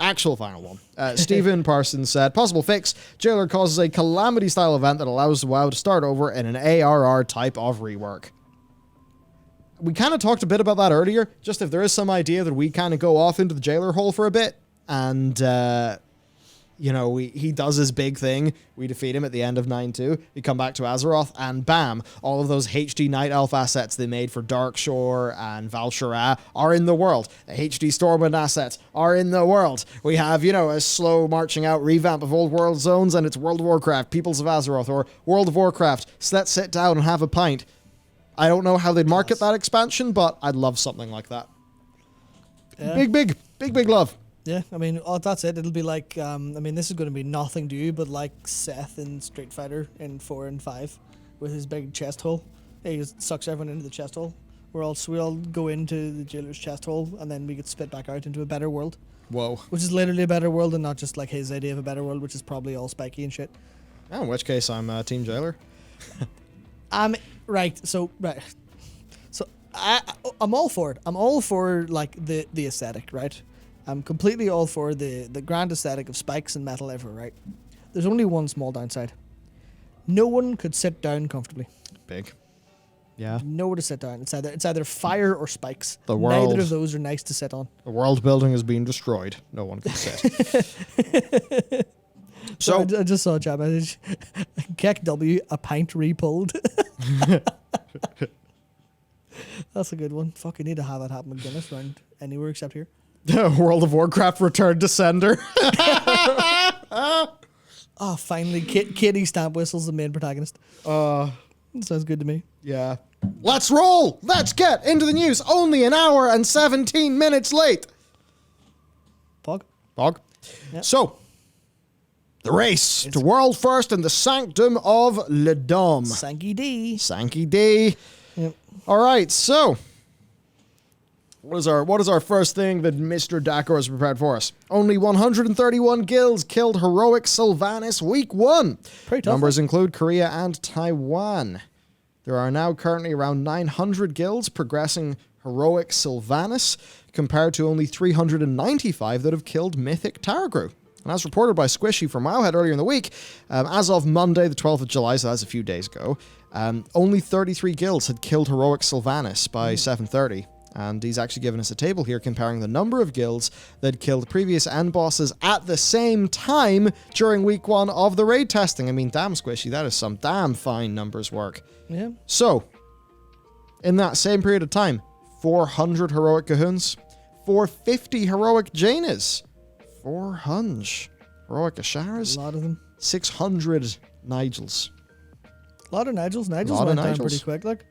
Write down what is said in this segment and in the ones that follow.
actual final one. Stephen Parsons said, possible fix, Jailer causes a calamity-style event that allows the WoW to start over in an ARR type of rework. We kind of talked a bit about that earlier, just if there is some idea that we kind of go off into the Jailer hole for a bit, and, you know, he does his big thing, we defeat him at the end of 9-2, we come back to Azeroth, and bam, all of those HD Night Elf assets they made for Darkshore and Val'Sharah are in the world. The HD Stormwind assets are in the world. We have, you know, a slow marching out revamp of Old World Zones, and it's World of Warcraft, Peoples of Azeroth, or World of Warcraft, so let's sit down and have a pint. I don't know how they'd market that expansion, but I'd love something like that. Yeah. Big love. Yeah, I mean, that's it. It'll be like, I mean, this is going to be nothing to you, but like Seth in Street Fighter in 4 and 5 with his big chest hole. He just sucks everyone into the chest hole. We all go into the Jailer's chest hole, and then we get spit back out into a better world. Whoa. Which is literally a better world and not just like his idea of a better world, which is probably all spiky and shit. Oh, in which case I'm Team Jailer. Right. So I'm all for it. I'm all for like the aesthetic, right? I'm completely all for the grand aesthetic of spikes and metal everywhere, right? There's only one small downside. No one could sit down comfortably. Big. Yeah. Nowhere to sit down. It's either fire or spikes. The world, neither of those are nice to sit on. The world building is being destroyed. No one can sit. So I just saw a chat message. Keck W, a pint repulled. That's a good one. Fuck, you need to have that happen in Guinness round anywhere except here. World of Warcraft Return to Sender. Oh, finally, Katie Stamp Whistle's the main protagonist. Sounds good to me. Yeah. Let's roll! Let's get into the news. Only an hour and 17 minutes late. Pog. Yep. So, the race to world first in the Sanctum of Ledom. Sankey D. Yep. All right, so what is our first thing that Mr. Dakor has prepared for us? Only 131 guilds killed heroic Sylvanas week 1. Pretty tough. Numbers include Korea and Taiwan. There are now currently around 900 guilds progressing heroic Sylvanas, compared to only 395 that have killed mythic Targru. And as reported by Squishy from Wowhead earlier in the week, as of Monday, the 12th of July, so that's a few days ago, only 33 guilds had killed heroic Sylvanas by 7:30. And he's actually given us a table here comparing the number of guilds that killed previous end bosses at the same time during week 1 of the raid testing. I mean, damn, Squishy, that is some damn fine numbers work. Yeah. So, in that same period of time, 400 heroic Cahoons, 450 heroic Janas, 400 heroic Asharas, A lot of them. 600 Nigels. A lot of Nigels. Nigels went down pretty quick, like.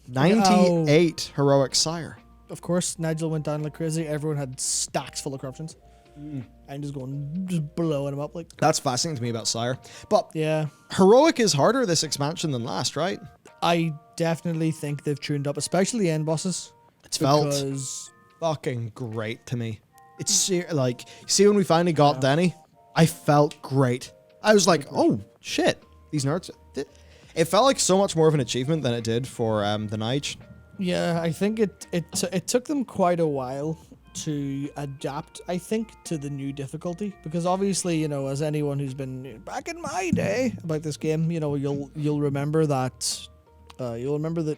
98 heroic Sire. Of course, Nigel went down like crazy. Everyone had stacks full of corruptions. And just blowing them up like. That's fascinating to me about Sire. But yeah, heroic is harder this expansion than last, right? I definitely think they've tuned up, especially the end bosses. It's felt fucking great to me. It's like, see when we finally got Denny, I felt great. I was like, oh shit, these nerds. It felt like so much more of an achievement than it did for the Nige. Yeah, I think it took them quite a while to adapt, I think, to the new difficulty, because obviously, you know, as anyone who's been back in my day about this game, you know, you'll remember that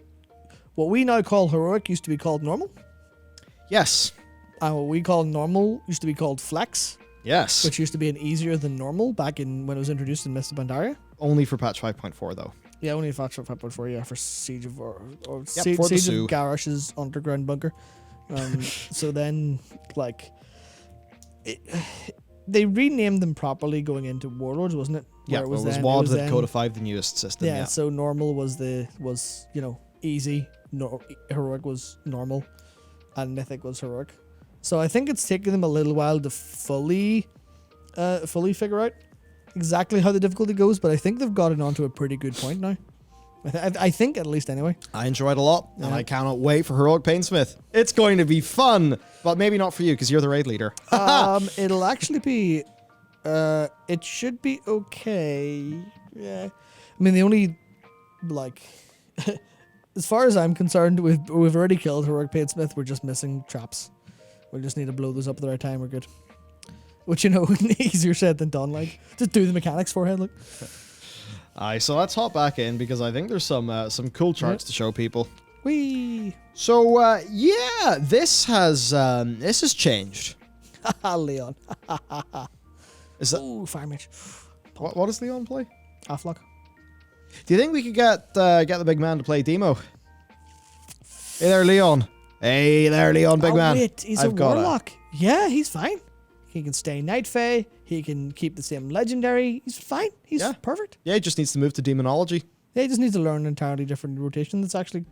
what we now call heroic used to be called normal. Yes. And what we call normal used to be called flex. Yes. Which used to be an easier than normal back in when it was introduced in Mists of Pandaria. Only for patch 5.4 though. Yeah, only for patch 5.4, yeah, for Siege of Siege of Garrosh's underground bunker. So then, like, they renamed them properly going into Warlords, wasn't it? Yeah, it was WoD that codified the newest system. Yeah, so normal was you know, easy, heroic was normal, and mythic was heroic. So I think it's taken them a little while to fully figure out exactly how the difficulty goes, but I think they've gotten onto a pretty good point now. I think, at least, anyway. I enjoyed it a lot, and I cannot wait for Heroic Painsmith. It's going to be fun, but maybe not for you, because you're the raid leader. It'll actually be... it should be okay. Yeah. I mean, the only, like... as far as I'm concerned, we've already killed Heroic Painsmith. We're just missing traps. We just need to blow those up at the right time. We're good. which, you know, easier said than done. Like, just do the mechanics forehead. Look. Aye, so let's hop back in because I think there's some cool charts to show people. Whee! So yeah, this has changed. Haha, Leon. Is that Fire mage. what does Leon play? Afflock. Do you think we could get the big man to play Demo? Hey there, Leon. Hey there, Leon, big man. Wait, he's a warlock. Yeah, he's fine. He can stay Night Fae. He can keep the same legendary. He's fine. He's perfect. Yeah, he just needs to move to Demonology. Yeah, he just needs to learn an entirely different rotation. That's actually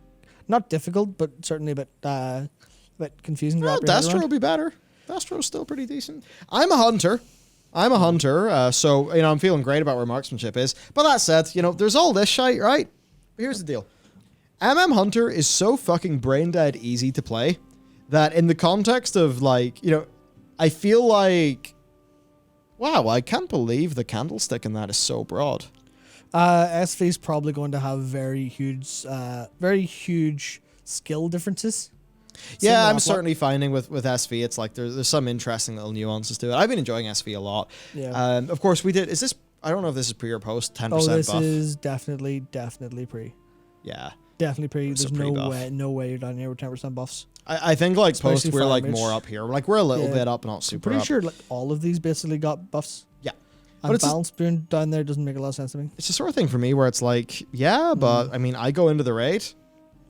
not difficult, but certainly a bit confusing. Well, Destro will be better. Destro's still pretty decent. I'm a hunter, so you know I'm feeling great about where marksmanship is. But that said, you know there's all this shite, right? Here's the deal: Hunter is so fucking brain dead easy to play that in the context of like you know, I feel like, wow, I can't believe the candlestick in that is so broad. SV is probably going to have very huge skill differences. Yeah, I'm certainly finding with SV, it's like there's some interesting little nuances to it. I've been enjoying SV a lot. Yeah. Of course, we did. Is this? I don't know if this is pre or post. 10% buff. Oh, this buff. is definitely pre. Yeah. Definitely pre. There's pre-buff. no way you're down here with 10% buffs. I think like Especially post, we're like farmage. more up here. Like we're a little bit up, not super Pretty up. sure like all of these basically got buffs. Yeah. And But it's balance being down there doesn't make a lot of sense to me. It's the sort of thing for me where it's like, yeah, but I mean, I go into the raid.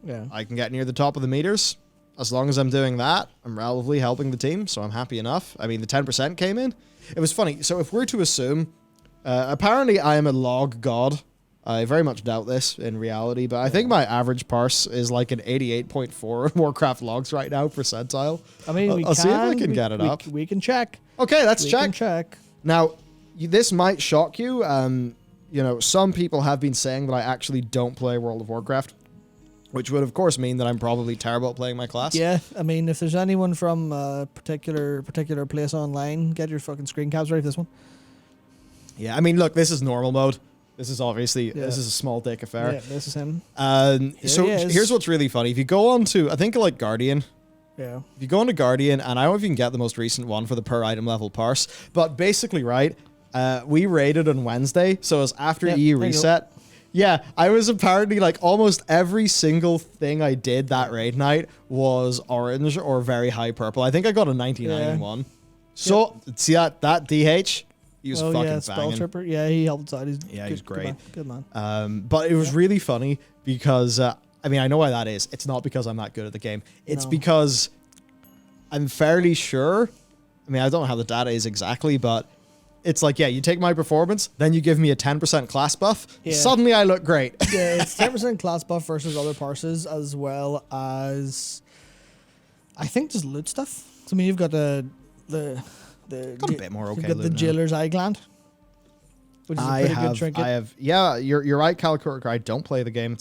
Yeah. I can get near the top of the meters. As long as I'm doing that, I'm relatively helping the team, so I'm happy enough. I mean, the 10% came in. It was funny. So if we're to assume, apparently I am a log god. I very much doubt this in reality, but I think my average parse is like an 88.4 in Warcraft logs right now, percentile. I mean, I'll see if I can get it up. We can check. Okay, let's We check. can check. Now, this might shock you. You know, some people have been saying that I actually don't play World of Warcraft, which would, of course, mean that I'm probably terrible at playing my class. Yeah, I mean, if there's anyone from a particular place online, get your fucking screen caps ready for this one. Yeah, I mean, look, this is normal mode. This is obviously, this is a small dick affair. Yeah, this is him. So here's what's really funny. If you go on to, I think like Guardian. Yeah. If you go into Guardian, and I don't know if you can get the most recent one for the per item level parse, but basically, right, we raided on Wednesday, so it was after EU reset. Yeah, I was apparently like almost every single thing I did that raid night was orange or very high purple. I think I got a 99 in one. So, see that DH? He was fucking Spell banging. Tripper. Yeah, he helped us out. He's great. Good man. But it was really funny because, I mean, I know why that is. It's not because I'm that good at the game. It's because I'm fairly sure. I mean, I don't know how the data is exactly, but it's like, yeah, you take my performance, then you give me a 10% class buff. Yeah. Suddenly I look great. Yeah, it's 10% class buff versus other parses, as well as, I think, just loot stuff. So, I mean, you've got got a bit more okay. You've got the Jailer's Eye Gland, which is a pretty good trinket. Yeah, you're right, Calicork. I don't play the game.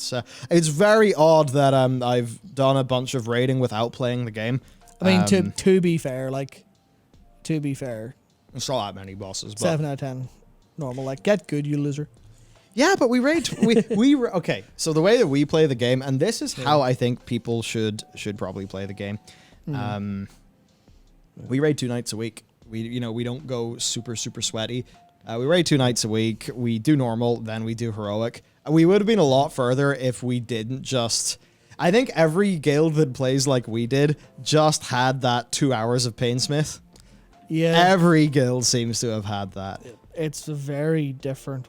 It's very odd that I've done a bunch of raiding without playing the game. I mean, to be fair, it's not that many bosses. But 7 out of 10, normal. Like, get good, you loser. Yeah, but we raid. Okay. So the way that we play the game, and this is how I think people should probably play the game. We raid 2 nights a week. We don't go super sweaty. We raid 2 nights a week. We do normal, then we do heroic. We would have been a lot further if we didn't just. I think every guild that plays like we did just had that 2 hours of Painsmith. Yeah. Every guild seems to have had that. It's a very different,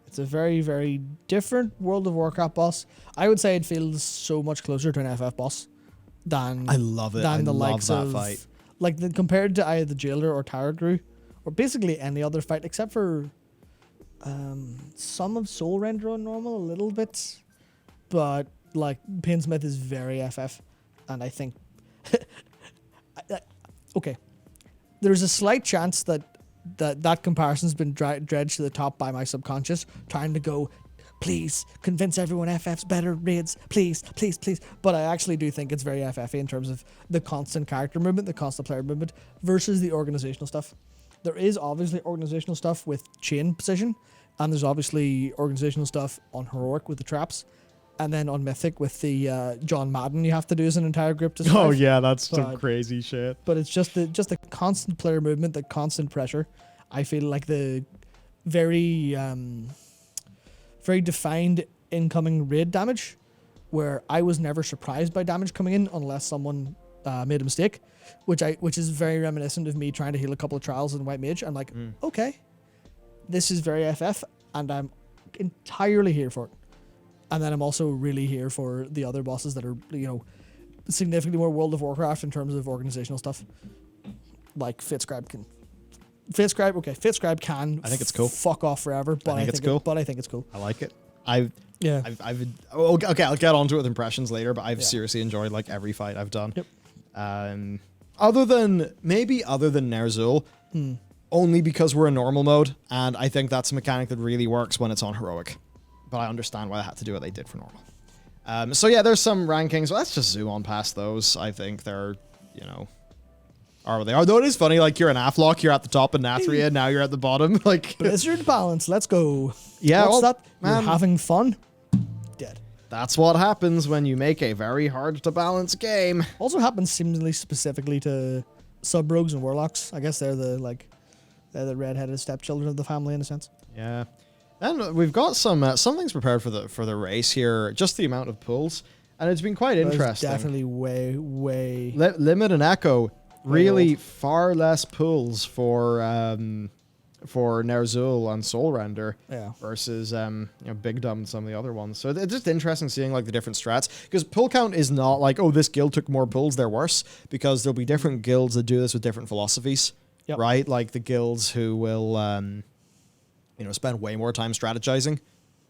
it's a very, very different World of Warcraft boss. I would say it feels so much closer to an FF boss than I love it. Than the love likes that of fight. Like compared to either the Jailer or Targru, or basically any other fight except for some of Soul Render on normal a little bit, but like Painsmith is very FF, and I think okay, there's a slight chance that comparison's been dredged to the top by my subconscious, trying to go, please convince everyone FF's better raids, please. But I actually do think it's very FF in terms of the constant character movement, the constant player movement versus the organizational stuff. There is obviously organizational stuff with chain position, and there's obviously organizational stuff on heroic with the traps. And then on Mythic with the John Madden, you have to do as an entire group to survive. Oh yeah, that's some But- crazy shit. But it's just the constant player movement, the constant pressure. I feel like the very very defined incoming raid damage, where I was never surprised by damage coming in unless someone made a mistake, which is very reminiscent of me trying to heal a couple of trials in White Mage. I'm like, okay, this is very FF, and I'm entirely here for it. And then I'm also really here for the other bosses that are, significantly more World of Warcraft in terms of organizational stuff. Like Fitscribe can. Fitscribe can. I think it's cool. Fuck off forever, but I think it's cool. But I think it's cool. I like it. I've okay, I'll get onto it with impressions later, but I've seriously enjoyed like every fight I've done. Yep. Other than Ner'zhul, only because we're in normal mode, and I think that's a mechanic that really works when it's on heroic. But I understand why they had to do what they did for normal. So yeah, there's some rankings. Let's just zoom on past those. I think they're, are what they are. Though it is funny, like you're in Aflock, you're at the top in Nathria, now you're at the bottom. Like Blizzard balance, let's go. Yeah, what's well, that? man, You're having fun? Dead. That's what happens when you make a very hard to balance game. Also happens seemingly specifically to sub rogues and warlocks. I guess they're the redheaded stepchildren of the family in a sense. Yeah. And we've got some things prepared for the race here. Just the amount of pulls, and it's been quite interesting. Definitely way. Limit and Echo really far less pulls for Ner'zhul and Soul Render versus Big Dumb and some of the other ones. So it's just interesting seeing like the different strats, because pull count is not like, oh, this guild took more pulls, they're worse, because there'll be different guilds that do this with different philosophies, right? Like the guilds who will spend way more time strategizing,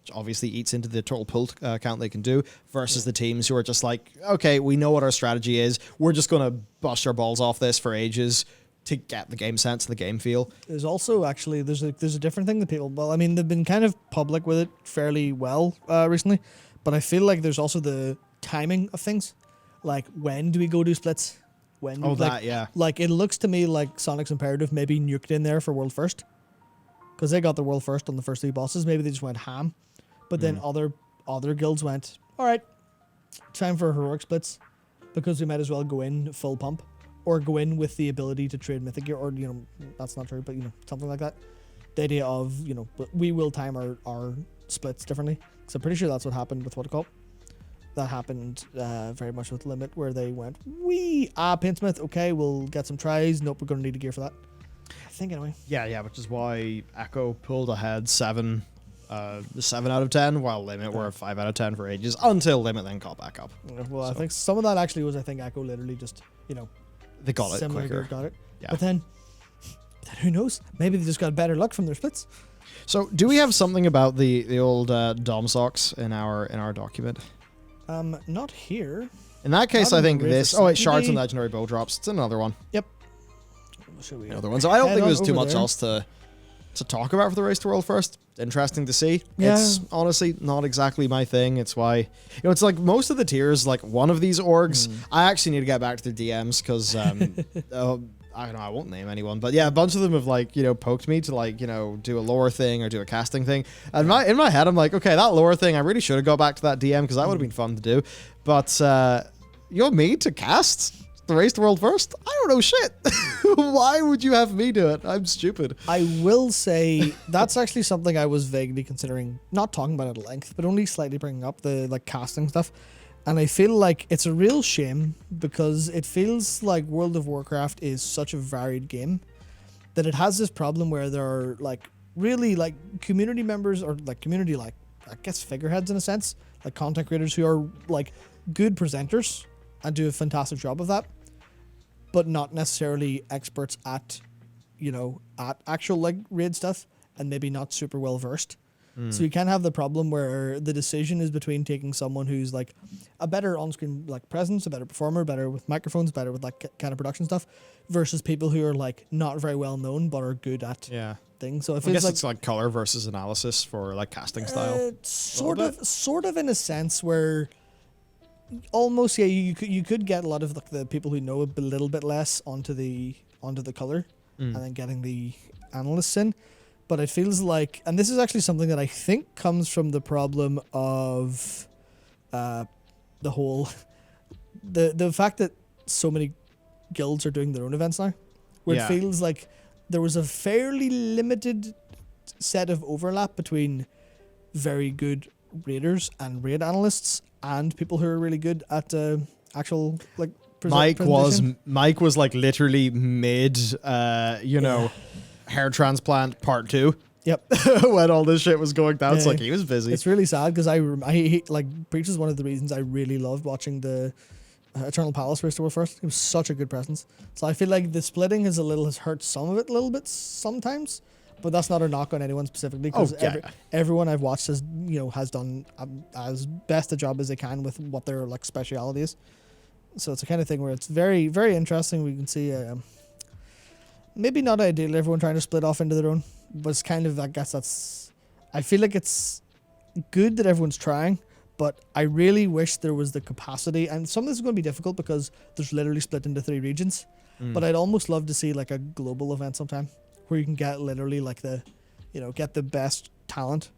which obviously eats into the total pull count they can do, versus the teams who are just like, okay, we know what our strategy is, we're just going to bust our balls off this for ages to get the game sense and the game feel. There's also actually, there's a different thing that people, well, I mean, they've been kind of public with it fairly well recently, but I feel like there's also the timing of things. Like, when do we go do splits? When? Like, it looks to me like Sonic's Imperative maybe nuked in there for World First, because they got the World First on the first three bosses. Maybe they just went ham. But then other guilds went, all right, time for heroic splits, because we might as well go in full pump, or go in with the ability to trade mythic gear, or, that's not true, but, something like that. The idea of, we will time our splits differently. So I'm pretty sure that's what happened with Protocol. That happened very much with Limit, where they went, Painsmith, okay, we'll get some tries. Nope, we're going to need a gear for that. I think anyway. Yeah, which is why Echo pulled ahead 7 out of 10, while Limit were 5 out of 10 for ages, until Limit then caught back up. Well, I think some of that actually was, Echo literally just, they got it quicker. Got it. Yeah. But then who knows? Maybe they just got better luck from their splits. So, do we have something about the old Dom socks in our document? Not here. In that case, Not I think in the this. race Oh, wait, shards and facility. legendary bow drops. It's another one. Yep. Should we? Another one. So I don't head think on there's too over much there? else to talk about for the race to world first. Interesting to see. Yeah. It's honestly not exactly my thing. It's why, it's like most of the tiers, like one of these orgs, I actually need to get back to their DMs, because I don't know, I won't name anyone, but yeah, a bunch of them have like, poked me to like, do a lore thing or do a casting thing. And in my head, I'm like, okay, that lore thing, I really should have got back to that DM, because that would have been fun to do. But me to cast the race to world first? I don't know shit. Why would you have me do it? I'm stupid. I will say that's actually something I was vaguely considering, not talking about it at length, but only slightly bringing up the like casting stuff. And I feel like it's a real shame, because it feels like World of Warcraft is such a varied game that it has this problem where there are like really like community members, or like community, like I guess figureheads in a sense, like content creators who are like good presenters and do a fantastic job of that, but not necessarily experts at, at actual like raid stuff, and maybe not super well versed. So you can have the problem where the decision is between taking someone who's like a better on-screen like presence, a better performer, better with microphones, better with like kind of production stuff, versus people who are like not very well known but are good at things. So it I feels guess like it's like color versus analysis for like casting style. sort of in a sense where almost you could get a lot of like the people who know a little bit less onto the color, and then getting the analysts in. But it feels like, and this is actually something that I think comes from the problem of the whole the fact that so many guilds are doing their own events now, where Yeah. it feels like there was a fairly limited set of overlap between very good raiders and raid analysts and people who are really good at actual like presentation. Mike was like literally mid hair transplant part 2 Yep. when all this shit was going down. It's Yeah. like he was busy. It's really sad because I like Breach is one of the reasons I really loved watching the Eternal Palace restore first. It was such a good presence. So I feel like the splitting has hurt some of it a little bit sometimes, but that's not a knock on anyone specifically because everyone I've watched has done as best a job as they can with what their like speciality is. So it's a kind of thing where it's very, very interesting. We can see maybe not ideal everyone trying to split off into their own, but it's kind of, I guess I feel like it's good that everyone's trying, but I really wish there was the capacity, and some of this is going to be difficult because there's literally split into 3 regions, but I'd almost love to see like a global event sometime where you can get literally like get the best talent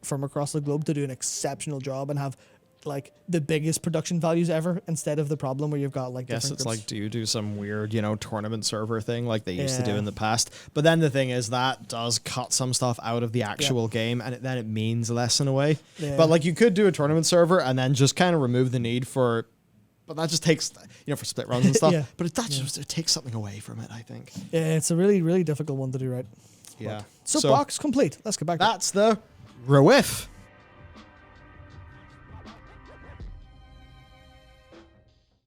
from across the globe to do an exceptional job and have like the biggest production values ever, instead of the problem where you've got like Guess it's groups. like, do you do some weird, tournament server thing like they used to do in the past? But then the thing is that does cut some stuff out of the actual game, and then it means less in a way. Yeah. But like you could do a tournament server and then just kind of remove the need for, but that just takes, for split runs and stuff. Yeah. But it takes something away from it, I think. Yeah, it's a really, really difficult one to do right. Yeah. So box complete. Let's get back to it. That's the Rewif.